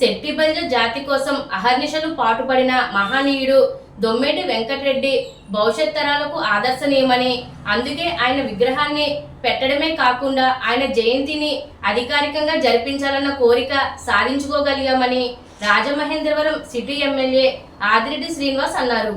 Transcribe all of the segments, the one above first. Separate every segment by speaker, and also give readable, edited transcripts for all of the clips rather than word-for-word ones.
Speaker 1: శెట్టిబల్జ జాతి కోసం అహర్నిశలు పాటుపడిన మహనీయుడు దొమ్మేటి వెంకటరెడ్డి భవిష్యత్ తరాలకు ఆదర్శనీయమని, అందుకే ఆయన విగ్రహాన్ని పెట్టడమే కాకుండా ఆయన జయంతిని అధికారికంగా జరిపించాలన్న కోరిక సాధించుకోగలిగామని రాజమహేంద్రవరం సిటీ ఎమ్మెల్యే ఆదిరెడ్డి శ్రీనివాస్ అన్నారు.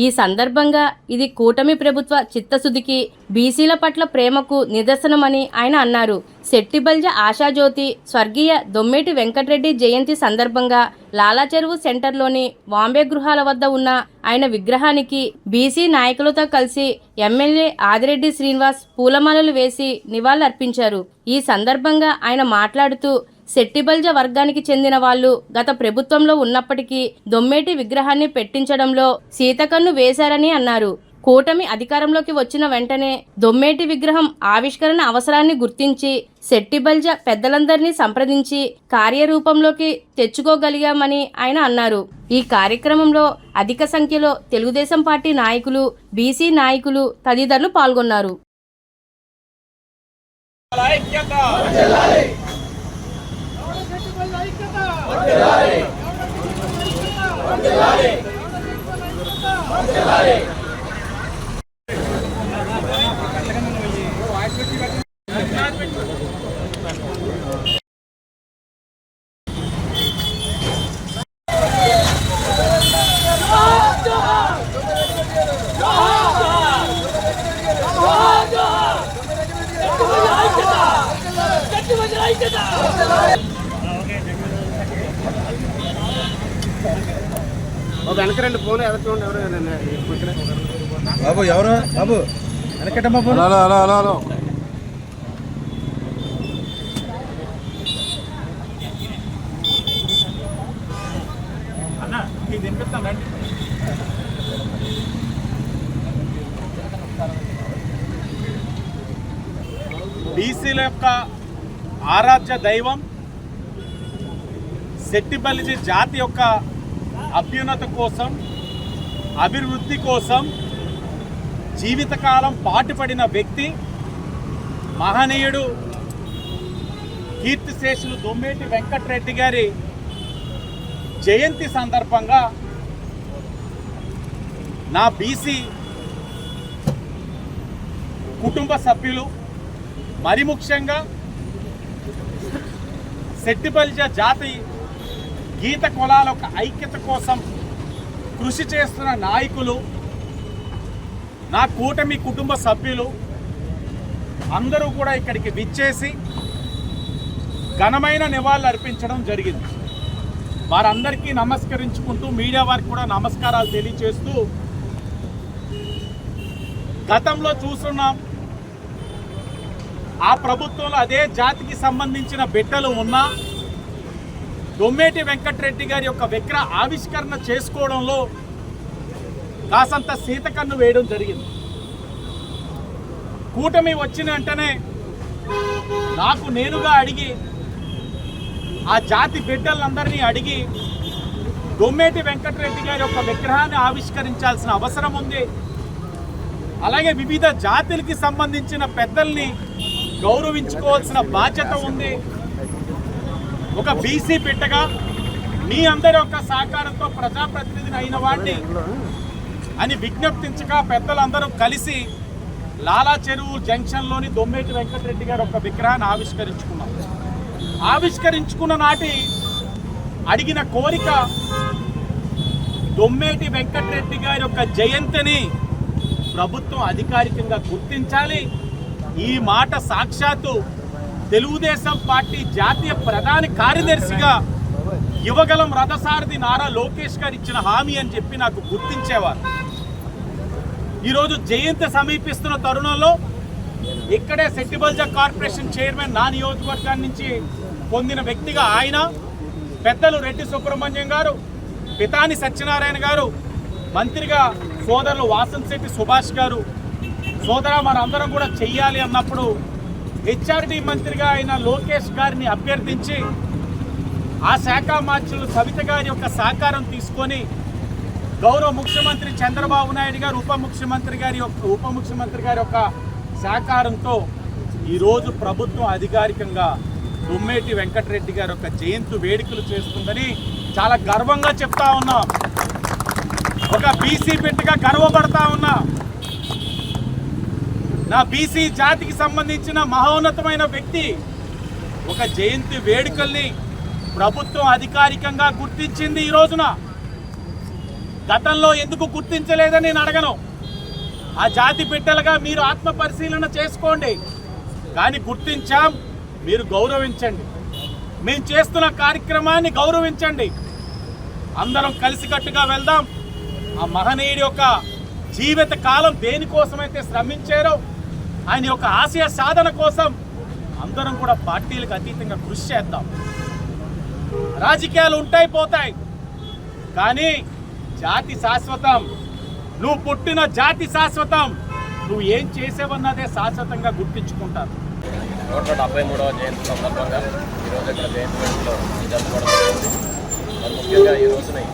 Speaker 1: ఈ సందర్భంగా ఇది కూటమి ప్రభుత్వ చిత్తశుద్ధికి, బీసీల పట్ల ప్రేమకు నిదర్శనమని ఆయన అన్నారు. శెట్టిబల్జ ఆశాజ్యోతి స్వర్గీయ దొమ్మేటి వెంకటరెడ్డి జయంతి సందర్భంగా లాలాచెరువు సెంటర్లోని వాంబే గృహాల వద్ద ఉన్న ఆయన విగ్రహానికి బీసీ నాయకులతో కలిసి ఎమ్మెల్యే ఆదిరెడ్డి శ్రీనివాస్ పూలమాలలు వేసి నివాళులర్పించారు. ఈ సందర్భంగా ఆయన మాట్లాడుతూ, శెట్టిబల్జ వర్గానికి చెందిన వాళ్ళు గత ప్రభుత్వంలో ఉన్నప్పటికీ దొమ్మేటి విగ్రహాన్ని పెట్టించడంలో సీతకన్ను వేశారని అన్నారు. కూటమి అధికారంలోకి వచ్చిన వెంటనే దొమ్మేటి విగ్రహం ఆవిష్కరణ అవసరాన్ని గుర్తించి శెట్టిబల్జ పెద్దలందరినీ సంప్రదించి కార్యరూపంలోకి తెచ్చుకోగలిగామని ఆయన అన్నారు. ఈ కార్యక్రమంలో అధిక సంఖ్యలో తెలుగుదేశం పార్టీ నాయకులు, బీసీ నాయకులు తదితరులు పాల్గొన్నారు.
Speaker 2: వెనక రెండు ఫోన్ చూడండి.
Speaker 3: బాబు ఎవరు బాబు వెనకట బాబు హలో హలో హలో హలో
Speaker 2: అన్న మీకు తినిపిస్తానండి. బీసీల యొక్క ఆరాధ్య దైవం శెట్టిబల్జ జాతి యొక్క అభ్యున్నత కోసం, అభివృద్ధి కోసం జీవితకాలం పాటుపడిన వ్యక్తి మహనీయుడు కీర్తిశేషులు దొమ్మేటి వెంకటరెడ్డి గారి జయంతి సందర్భంగా నా బీసీ కుటుంబ సభ్యులు, మరి ముఖ్యంగా శెట్టిబల్జ జాతి గీత కులాల యొక్క ఐక్యత కోసం కృషి చేస్తున్న నాయకులు, నా కూటమి కుటుంబ సభ్యులు అందరూ కూడా ఇక్కడికి విచ్చేసి ఘనమైన నివాళులు అర్పించడం జరిగింది. వారందరికీ నమస్కరించుకుంటూ, మీడియా వారికి కూడా నమస్కారాలు తెలియజేస్తూ, గతంలో చూస్తున్నాం ఆ ప్రభుత్వంలో అదే జాతికి సంబంధించిన బిడ్డలు ఉన్నా దొమ్మేటి వెంకటరెడ్డి గారి యొక్క విగ్రహ ఆవిష్కరణ చేసుకోవడంలో కాసంత సీతకన్ను వేయడం జరిగింది. కూటమి వచ్చిన వెంటనే నాకు నేనుగా అడిగి, ఆ జాతి బిడ్డలందరినీ అడిగి దొమ్మేటి వెంకటరెడ్డి గారి యొక్క విగ్రహాన్ని ఆవిష్కరించాల్సిన అవసరం ఉంది. అలాగే వివిధ జాతులకి సంబంధించిన పెద్దల్ని గౌరవించుకోవాల్సిన బాధ్యత ఉంది. ఒక బీసీ బిడ్డగా మీ అందరి యొక్క సహకారంతో ప్రజాప్రతినిధిని అయిన వాడిని అని విజ్ఞప్తించగా పెద్దలందరూ కలిసి లాలా చెరువు జంక్షన్లోని దొమ్మేటి వెంకటరెడ్డి గారి యొక్క విగ్రహాన్ని ఆవిష్కరించుకున్నాం. ఆవిష్కరించుకున్న నాటి అడిగిన కోరిక దొమ్మేటి వెంకటరెడ్డి గారి యొక్క జయంతిని ప్రభుత్వం అధికారికంగా గుర్తించాలి. ఈ మాట సాక్షాత్తు తెలుగుదేశం పార్టీ జాతీయ ప్రధాన కార్యదర్శిగా యువగలం రథసారథి నారా లోకేష్ గారు ఇచ్చిన హామీ అని చెప్పి నాకు గుర్తించేవారు. ఈరోజు జయంతి సమీపిస్తున్న తరుణంలో ఇక్కడే శెట్టిబల్జ కార్పొరేషన్ చైర్మన్ నా నియోజకవర్గాన్ని నుంచి పొందిన వ్యక్తిగా ఆయన, పెద్దలు రెడ్డి సుబ్రహ్మణ్యం గారు, పితాని సత్యనారాయణ గారు, మంత్రిగా సోదరులు వాసంశెట్టి సుభాష్ గారు, సోదర మనందరం కూడా చెయ్యాలి అన్నప్పుడు హెచ్ఆర్డి మంత్రిగా అయిన లోకేష్ గారిని అభ్యర్థించి ఆ శాఖ మార్చులు సవిత గారి యొక్క సహకారం తీసుకొని గౌరవ ముఖ్యమంత్రి చంద్రబాబు నాయుడు గారు, ఉప ముఖ్యమంత్రి గారి యొక్క సహకారంతో ఈరోజు ప్రభుత్వం అధికారికంగా దొమ్మేటి వెంకటరెడ్డి గారి యొక్క జయంతి వేడుకలు చేస్తుందని చాలా గర్వంగా చెప్తా ఉన్నాం. ఒక బీసీ బిడ్డగా గర్వపడతా ఉన్నా. నా బీసీ జాతికి సంబంధించిన మహోన్నతమైన వ్యక్తి ఒక జయంతి వేడుకల్ని ప్రభుత్వం అధికారికంగా గుర్తించింది. ఈ రోజున గతంలో ఎందుకు గుర్తించలేదని నేను అడగను. ఆ జాతి బిడ్డలుగా మీరు ఆత్మ పరిశీలన చేసుకోండి. కానీ గుర్తించాం, మీరు గౌరవించండి. మేము చేస్తున్న కార్యక్రమాన్ని గౌరవించండి. అందరం కలిసికట్టుగా వెళ్దాం. ఆ మహనీయుడి యొక్క జీవిత కాలం దేనికోసమైతే శ్రమించారో ఆయన యొక్క ఆశయ సాధన కోసం అందరం కూడా పార్టీలకు అతీతంగా కృషి చేద్దాం. రాజకీయాలు ఉంటాయి పోతాయి, కానీ జాతి శాశ్వతం. నువ్వు పుట్టిన జాతి శాశ్వతం. నువ్వు ఏం చేసేవన్నదే శాశ్వతంగా గుర్తించుకుంటారు.
Speaker 4: 173వ జయంతి సందర్భంగా ఈరోజు ఇక్కడ జయంతి వేడుకలో జరుపుకోవడం జరిగింది. మరి ముఖ్యంగా ఈ రోజుని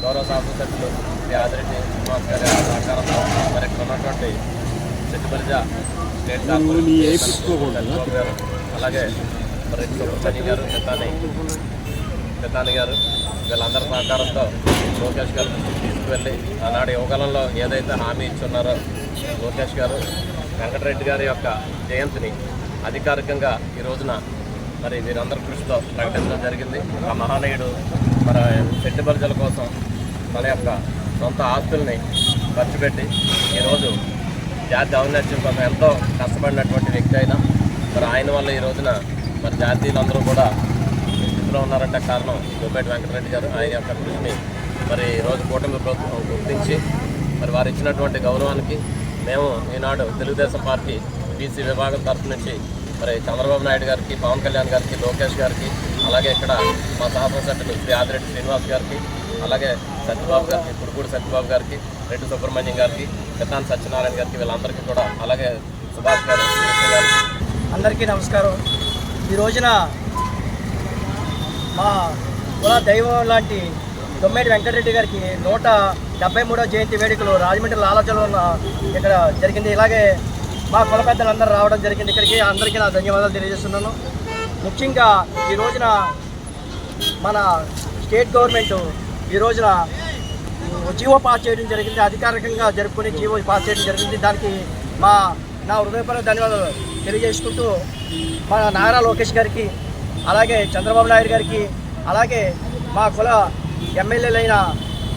Speaker 4: గౌరవ శాసనసభ్యులు శ్రీ ఆదిరెడ్డి శ్రీనివాస్ గారి సహకారంతో మరి ఇక్కడ ఉన్నటువంటి సెట్టిబలిజ స్టేట్ కార్పొరేషన్ గారు, అలాగే మరి సుబ్రహ్మణ్యం గారు, పెతాని గారు, వీళ్ళందరి సహకారంతో లోకేష్ గారు తీసుకువెళ్ళి ఆనాడు యువకాలంలో ఏదైతే హామీ ఇచ్చున్నారో లోకేష్ గారు వెంకటరెడ్డి గారి యొక్క జయంతిని అధికారికంగా ఈ రోజున మరి వీరందరి కృషితో ప్రకటించడం జరిగింది. ఆ మహానీయుడు మరి శెట్టి ప్రజల కోసం తన యొక్క సొంత ఆస్తుల్ని ఖర్చు పెట్టి ఈరోజు జాతి ఔన్నత్యం కోసం ఎంతో కష్టపడినటువంటి వ్యక్తి అయినా మరి ఆయన వల్ల ఈ రోజున మరి జాతీయులందరూ కూడా స్థితిలో ఉన్నారంటే కారణం దొమ్మేటి వెంకటరెడ్డి గారు. ఆయన యొక్క కృషిని మరి ఈరోజు కూటమి ప్రభుత్వం గుర్తించి మరి వారు ఇచ్చినటువంటి గౌరవానికి మేము ఈనాడు తెలుగుదేశం పార్టీ బీసీ విభాగం తరఫు నుంచి మరి చంద్రబాబు నాయుడు గారికి, పవన్ కళ్యాణ్ గారికి, లోకేష్ గారికి, అలాగే ఇక్కడ మా శాసనసభ్యులు శ్రీ ఆదిరెడ్డి శ్రీనివాస్ గారికి, అలాగే సత్యబాబు గారికి, కుడుకూడి సత్యబాబు గారికి, రెడ్డి సుబ్రహ్మణ్యం గారికి, పెద్దాని సత్యనారాయణ గారికి, వీళ్ళందరికీ కూడా, అలాగే సుభాష్ గారు గారికి
Speaker 5: అందరికీ నమస్కారం. ఈ రోజున మా కుల దైవం లాంటి దొమ్మేటి వెంకటరెడ్డి గారికి 173వ జయంతి వేడుకలు రాజమండ్రి లాలాచలో ఉన్న ఇక్కడ జరిగింది. ఇలాగే మా కుల పెద్దలందరూ రావడం జరిగింది ఇక్కడికి. అందరికీ నా ధన్యవాదాలు తెలియజేస్తున్నాను. ముఖ్యంగా ఈ రోజున మన స్టేట్ గవర్నమెంట్ ఈ రోజున జీవో పాస్ చేయడం జరిగింది. అధికారికంగా జరుపుకుని జీవో పాస్ చేయడం జరిగింది. దానికి నా హృదయపూర్వక ధన్యవాదాలు తెలియజేసుకుంటూ మన నారా లోకేష్ గారికి, అలాగే చంద్రబాబు నాయుడు గారికి, అలాగే మా కుల ఎమ్మెల్యేలైన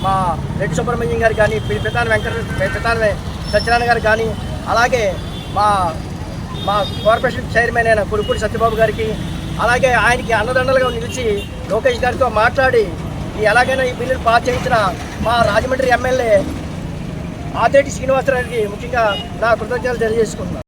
Speaker 5: మా రెడ్డి సుబ్రహ్మణ్యం గారికి కానీ, పెతాని సత్యనారాయణ గారికి కానీ, అలాగే మా కార్పొరేషన్ చైర్మన్ అయిన కుడుకూడి సత్యబాబు గారికి, అలాగే ఆయనకి అండదండలుగా నిలిచి లోకేష్ గారితో మాట్లాడి ఎలాగైనా ఈ బిల్లును పాస్ చేయించిన మా రాజమండ్రి ఎమ్మెల్యే ఆదిరెడ్డి శ్రీనివాసరావుకి ముఖ్యంగా నా కృతజ్ఞతలు తెలియజేసుకుంటున్నాను.